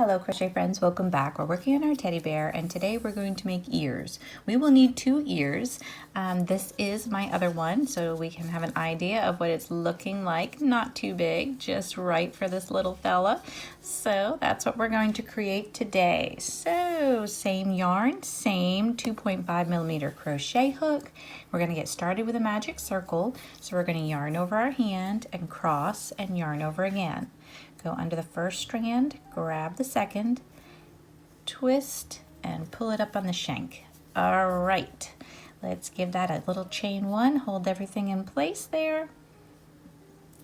Hello crochet friends, welcome back. We're working on our teddy bear and today we're going to make ears. We will need 2 ears. This is my other one so we can have an idea of what it's looking like. Not too big, just right for this little fella. So that's what we're going to create today. So same yarn, same 2.5mm crochet hook. We're going to get started with a magic circle. So we're going to yarn over our hand and cross and yarn over again. Go under the first strand, grab the second, twist, and pull it up on the shank. All right, let's give that a little chain 1. Hold everything in place there.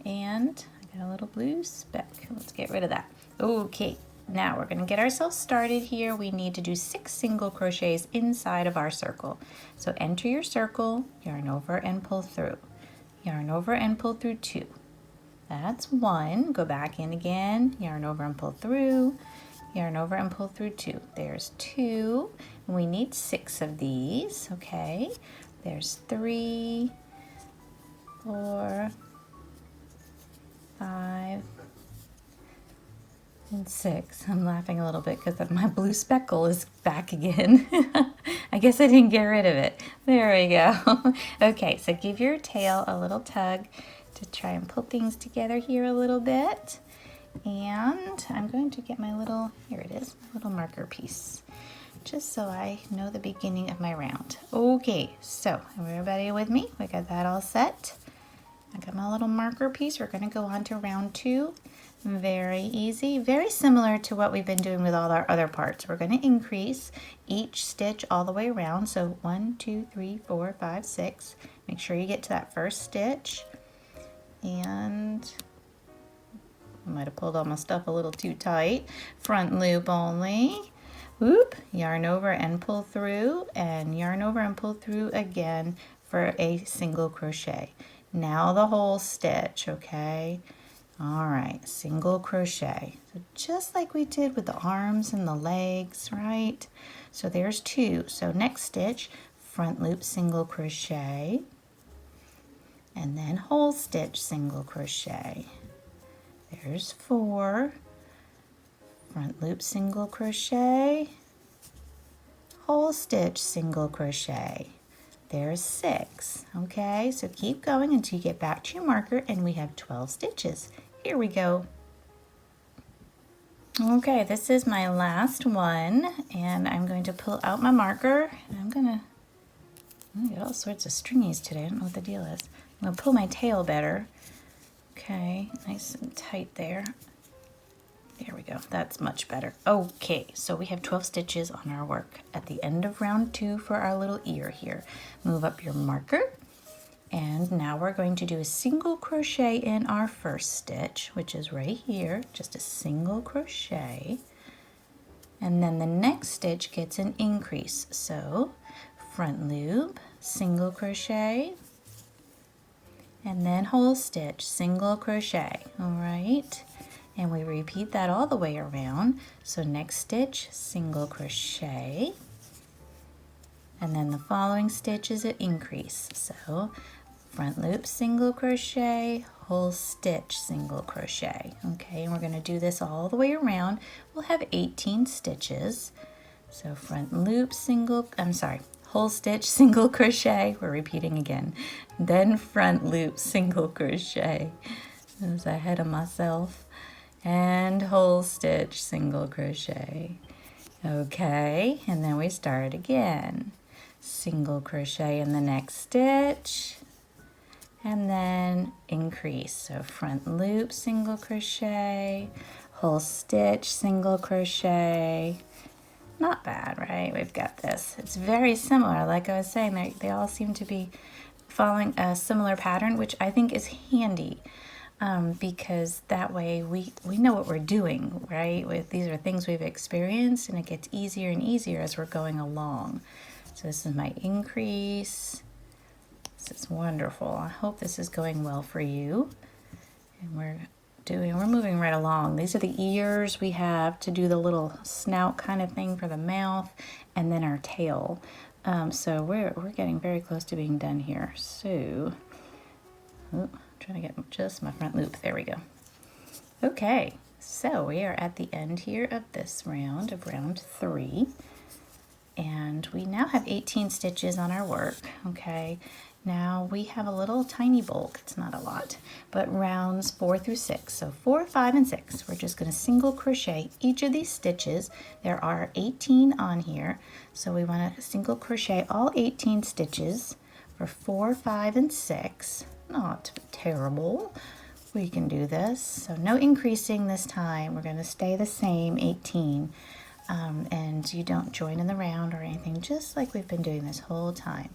And I got a little blue speck. Let's get rid of that. Okay, now we're gonna get ourselves started here. We need to do 6 single crochets inside of our circle. So enter your circle, yarn over and pull through. Yarn over and pull through 2. That's 1. Go back in again, yarn over and pull through, yarn over and pull through 2. There's 2. And we need 6 of these, okay? There's 3, 4, 5, and 6. I'm laughing a little bit because my blue speckle is back again. I guess I didn't get rid of it. There we go. Okay, so give your tail a little tug to try and pull things together here a little bit. And I'm going to get my little, here it is, my little marker piece, just so I know the beginning of my round. Okay, so everybody with me? We got that all set. I got my little marker piece. We're gonna go on to round 2. Very easy, very similar to what we've been doing with all our other parts. We're gonna increase each stitch all the way around. So 1, 2, 3, 4, 5, 6. Make sure you get to that first stitch. And I might have pulled all my stuff a little too tight. Front loop only. Whoop, yarn over and pull through, and yarn over and pull through again for a single crochet. Now the whole stitch, okay? All right, single crochet. So just like we did with the arms and the legs, right? So there's 2. So next stitch, front loop single crochet, and then whole stitch single crochet. There's 4, front loop single crochet, whole stitch single crochet. There's 6. Okay, so keep going until you get back to your marker, and we have 12 stitches. Here we go. Okay, this is my last one, and I'm going to pull out my marker. I got all sorts of stringies today. I don't know what the deal is. I'm gonna pull my tail better. Okay, nice and tight there. There we go, that's much better. Okay, so we have 12 stitches on our work at the end of round 2 for our little ear here. Move up your marker, and now we're going to do a single crochet in our first stitch, which is right here, just a single crochet. And then the next stitch gets an increase. So front loop, single crochet, and then whole stitch, single crochet. All right, and we repeat that all the way around. So next stitch, single crochet, and then the following stitch is an increase. So front loop, single crochet, whole stitch, single crochet. Okay, and we're going to do this all the way around. We'll have 18 stitches. So front loop, whole stitch, single crochet, we're repeating again, then front loop, single crochet, I was ahead of myself, and whole stitch, single crochet. Okay, and then we start again, single crochet in the next stitch, and then increase. So front loop, single crochet, whole stitch, single crochet. Not bad, right? We've got this. It's very similar. Like I was saying, they all seem to be following a similar pattern, which I think is handy because that way we know what we're doing, right? These are things we've experienced, and it gets easier and easier as we're going along. So this is my increase. This is wonderful. I hope this is going well for you. And we're moving right along. These are the ears. We have to do the little snout kind of thing for the mouth, and then our tail. So we're getting very close to being done here. So, trying to get just my front loop. There we go. Okay, So we are at the end here of this round, of round 3. And we now have 18 stitches on our work, okay? Now we have a little tiny bulk, it's not a lot, but rounds 4 through 6. So 4, 5, and 6, we're just gonna single crochet each of these stitches. There are 18 on here, so we wanna single crochet all 18 stitches for 4, 5, and 6. Not terrible. We can do this. So no increasing this time. We're gonna stay the same, 18. And you don't join in the round or anything, just like we've been doing this whole time.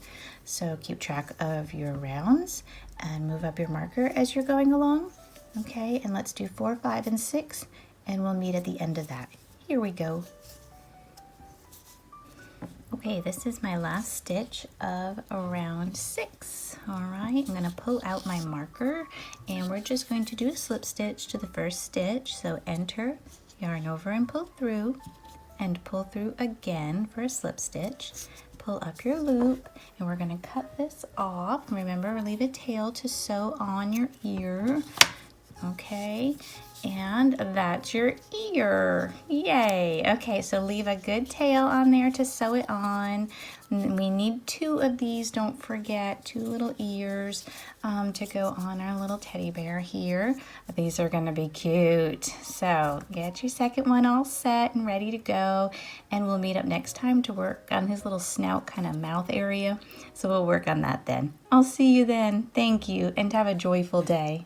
So keep track of your rounds and move up your marker as you're going along. Okay, and let's do 4, 5, and 6, and we'll meet at the end of that. Here we go. Okay, this is my last stitch of round 6. All right, I'm gonna pull out my marker, and we're just going to do a slip stitch to the first stitch. So enter, yarn over and pull through, and pull through again for a slip stitch. Pull up your loop, and we're gonna cut this off. Remember, leave a tail to sew on your ear. Okay, and that's your ear. Yay. Okay, so leave a good tail on there to sew it on. We need 2 of these, don't forget, 2 little ears to go on our little teddy bear here. These are gonna be cute. So get your second one all set and ready to go, and we'll meet up next time to work on his little snout kind of mouth area. So we'll work on that then. I'll see you then. Thank you, and have a joyful day.